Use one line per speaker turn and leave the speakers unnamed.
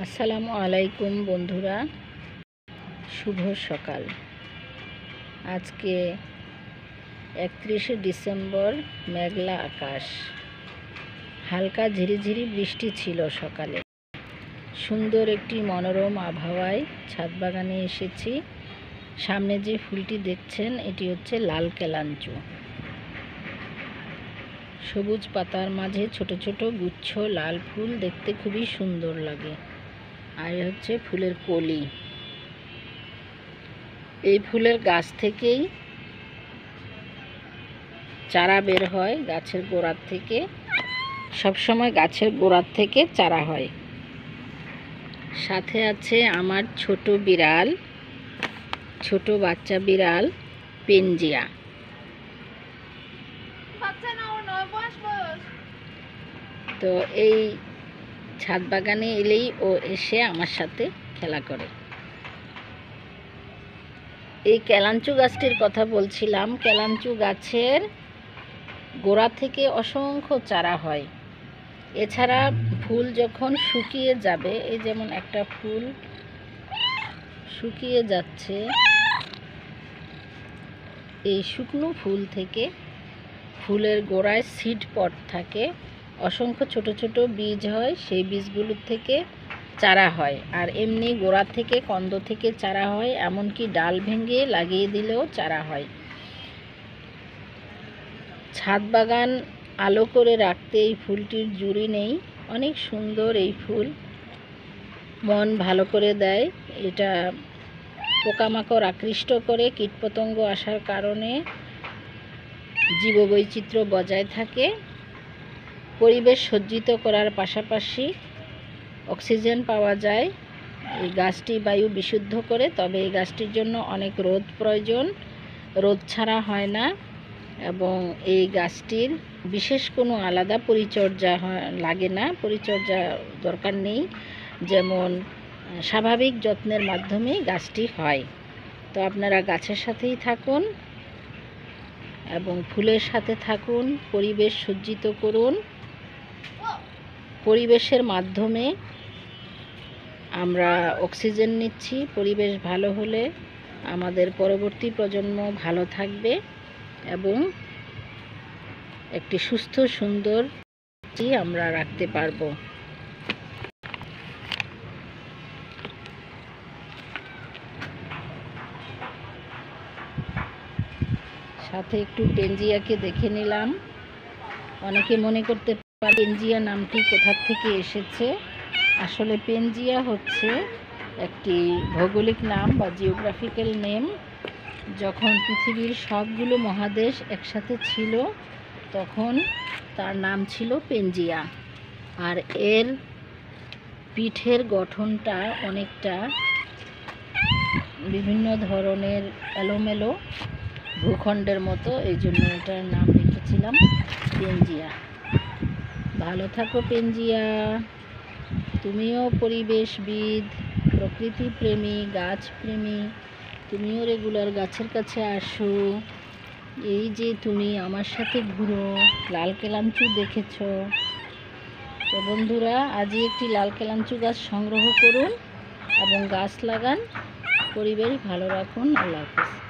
আসসালামু আলাইকুম বন্ধুরা, শুভ সকাল। আজকে 31শে ডিসেম্বর, মেঘলা আকাশ, হালকা ঝিরিঝিরি বৃষ্টি ছিল সকালে। সুন্দর একটি মনোরম আবহাওয়ায় ছাদ বাগানে এসেছি। সামনে যে ফুলটি দেখছেন এটি হচ্ছে লাল কেলাঞ্চু। সবুজ পাতার মাঝে ছোট ছোট গুচ্ছ লাল ফুল, দেখতে খুবই সুন্দর লাগে। আর হচ্ছে ফুলের কলি। এই ফুলের গাছ থেকেই চারা বের হয়, গাছের গোড়ার থেকে। সবসময় গাছের গোড়ার থেকে চারা হয়। সাথে আছে আমার ছোট বিড়াল, ছোট বাচ্চা বিড়াল পেনজিয়া। তো এই ছাদ বাগানে এলেই ও এসে আমার সাথে খেলা করে। এই কেলাঞ্চু গাছটির কথা বলছিলাম। কেলাঞ্চু গাছের গোড়া থেকে অসংখ্য চারা হয়। এছাড়া ফুল যখন শুকিয়ে যাবে, এই যেমন একটা ফুল শুকিয়ে যাচ্ছে, এই শুকনো ফুল থেকে ফুলের গোড়ায় সিড পট থাকে, অসংখ্য ছোট ছোট বীজ হয়, সেই বীজগুলোর থেকে চারা হয়। আর এমনি গোড়া থেকে, কন্দ থেকে চারা হয়, এমনকি ডাল ভেঙে লাগিয়ে দিলেও চারা হয়। ছাদ বাগান আলো করে রাখতে এই ফুলটির জুড়ি নেই। অনেক সুন্দর এই ফুল, মন ভালো করে দেয়। এটা পোকামাকড় আকৃষ্ট করে, কীটপতঙ্গ আসার কারণে জীববৈচিত্র্য বজায় থাকে। পরিবেশ সজ্জিত করার পাশাপাশি অক্সিজেন পাওয়া যায়। এই গাছটি বায়ু বিশুদ্ধ করে, তবে এই গাছটির জন্য অনেক রোদ প্রয়োজন। রোদ ছাড়া হয় না। এবং এই গাছটির বিশেষ কোনো আলাদা পরিচর্যা লাগে না, পরিচর্যা দরকার নেই। যেমন স্বাভাবিক যত্নের মাধ্যমেই গাছটি হয়। তো আপনারা গাছের সাথেই থাকুন এবং ফুলের সাথে থাকুন, পরিবেশ সজ্জিত করুন। পরিবেশের মাধ্যমে আমরা অক্সিজেন নিচ্ছি। পরিবেশ ভালো হলে আমাদের পরবর্তী প্রজন্ম ভালো থাকবে এবং একটি সুস্থ সুন্দর আমরা রাখতে পারবো। সাথে একটু পেনজিয়াকে দেখে নিলাম। অনেকে মনে করতে পারে পেনজিয়া নামটি কোথা থেকে এসেছে। আসলে পেনজিয়া হচ্ছে একটি ভৌগোলিক নাম বা জিওগ্রাফিক্যাল নেম। যখন পৃথিবীর সবগুলো মহাদেশ একসাথে ছিল, তখন তার নাম ছিল পেনজিয়া। আর এর পিঠের গঠনটা অনেকটা বিভিন্ন ধরনের এলোমেলো ভূখণ্ডের মতো, এই জন্য এটার নাম রেখেছিলাম পেনজিয়া। ভালো থাকো পেনজিয়া। তুমিও পরিবেশবিদ, প্রকৃতি প্রেমী, গাছ প্রেমী। তুমিও রেগুলার গাছের কাছে আসো। এই যে তুমি আমার সাথে ঘুরো, লাল কেলাঞ্চু দেখেছ। তো বন্ধুরা, আজই একটি লাল কেলাঞ্চু গাছ সংগ্রহ করুন এবং গাছ লাগান। পরিবেশ ভালো রাখুন। আল্লাহ হাফেজ।